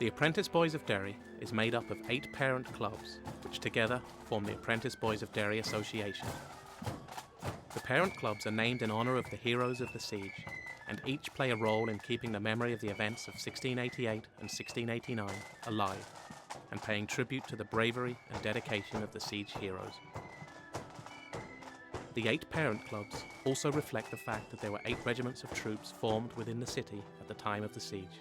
The Apprentice Boys of Derry is made up of 8 parent clubs, which together form the Apprentice Boys of Derry Association. The parent clubs are named in honour of the heroes of the siege, and each play a role in keeping the memory of the events of 1688 and 1689 alive, and paying tribute to the bravery and dedication of the siege heroes. The 8 parent clubs also reflect the fact that there were 8 regiments of troops formed within the city at the time of the siege.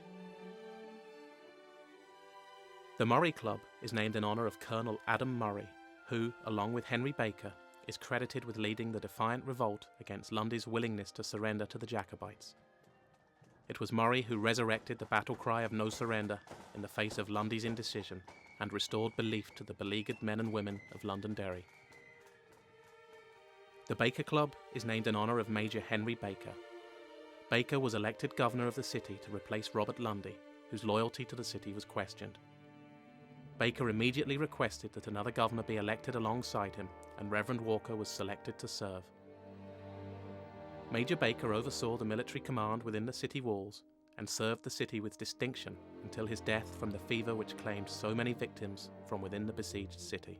The Murray Club is named in honour of Colonel Adam Murray, who, along with Henry Baker, is credited with leading the defiant revolt against Lundy's willingness to surrender to the Jacobites. It was Murray who resurrected the battle cry of no surrender in the face of Lundy's indecision and restored belief to the beleaguered men and women of Londonderry. The Baker Club is named in honour of Major Henry Baker. Baker was elected governor of the city to replace Robert Lundy, whose loyalty to the city was questioned. Baker immediately requested that another governor be elected alongside him, and Reverend Walker was selected to serve. Major Baker oversaw the military command within the city walls and served the city with distinction until his death from the fever which claimed so many victims from within the besieged city.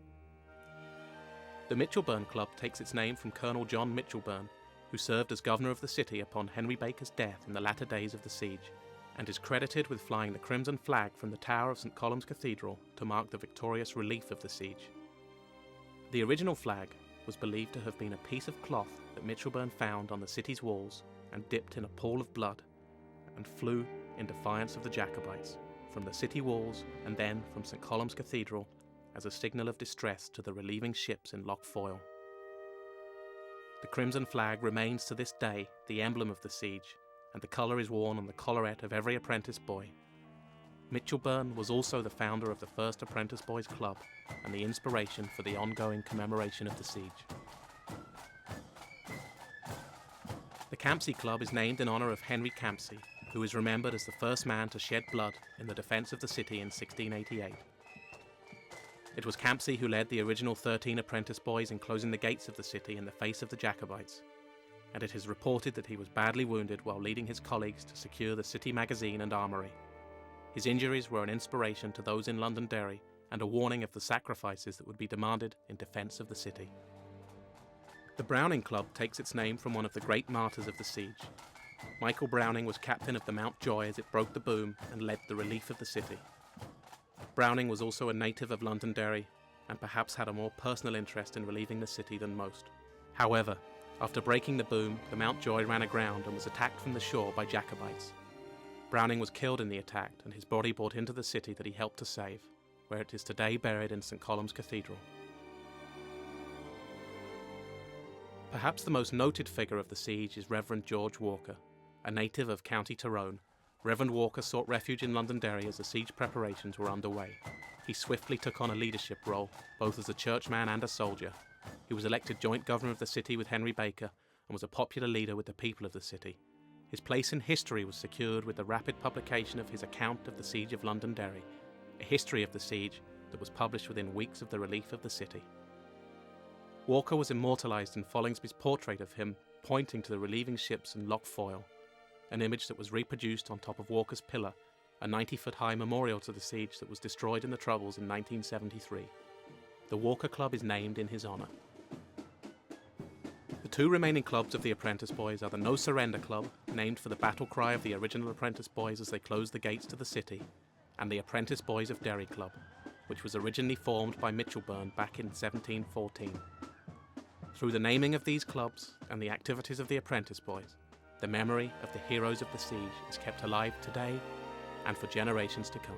The Mitchelburn Club takes its name from Colonel John Mitchelburn, who served as governor of the city upon Henry Baker's death in the latter days of the siege, and is credited with flying the crimson flag from the tower of St. Columb's Cathedral to mark the victorious relief of the siege. The original flag was believed to have been a piece of cloth that Mitchelburn found on the city's walls and dipped in a pool of blood, and flew in defiance of the Jacobites from the city walls and then from St. Columb's Cathedral as a signal of distress to the relieving ships in Lough Foyle. The crimson flag remains to this day the emblem of the siege, and the colour is worn on the collarette of every apprentice boy. Mitchelburn was also the founder of the first Apprentice Boys Club and the inspiration for the ongoing commemoration of the siege. The Campsie Club is named in honour of Henry Campsie, who is remembered as the first man to shed blood in the defence of the city in 1688. It was Campsie who led the original 13 apprentice boys in closing the gates of the city in the face of the Jacobites, and it is reported that he was badly wounded while leading his colleagues to secure the city magazine and armoury. His injuries were an inspiration to those in Londonderry and a warning of the sacrifices that would be demanded in defence of the city. The Browning Club takes its name from one of the great martyrs of the siege. Michael Browning was captain of the Mountjoy as it broke the boom and led the relief of the city. Browning was also a native of Londonderry and perhaps had a more personal interest in relieving the city than most. However, after breaking the boom, the Mountjoy ran aground and was attacked from the shore by Jacobites. Browning was killed in the attack and his body brought into the city that he helped to save, where it is today buried in St. Columb's Cathedral. Perhaps the most noted figure of the siege is Reverend George Walker. A native of County Tyrone, Reverend Walker sought refuge in Londonderry as the siege preparations were underway. He swiftly took on a leadership role, both as a churchman and a soldier. He was elected joint governor of the city with Henry Baker and was a popular leader with the people of the city. His place in history was secured with the rapid publication of his account of the siege of Londonderry, a history of the siege that was published within weeks of the relief of the city. Walker was immortalised in Follingsby's portrait of him pointing to the relieving ships in Lough Foyle, an image that was reproduced on top of Walker's pillar, a 90-foot-high memorial to the siege that was destroyed in the Troubles in 1973. The Walker Club is named in his honour. The 2 remaining clubs of the Apprentice Boys are the No Surrender Club, named for the battle cry of the original Apprentice Boys as they closed the gates to the city, and the Apprentice Boys of Derry Club, which was originally formed by Mitchelburn back in 1714. Through the naming of these clubs and the activities of the Apprentice Boys, the memory of the heroes of the siege is kept alive today and for generations to come.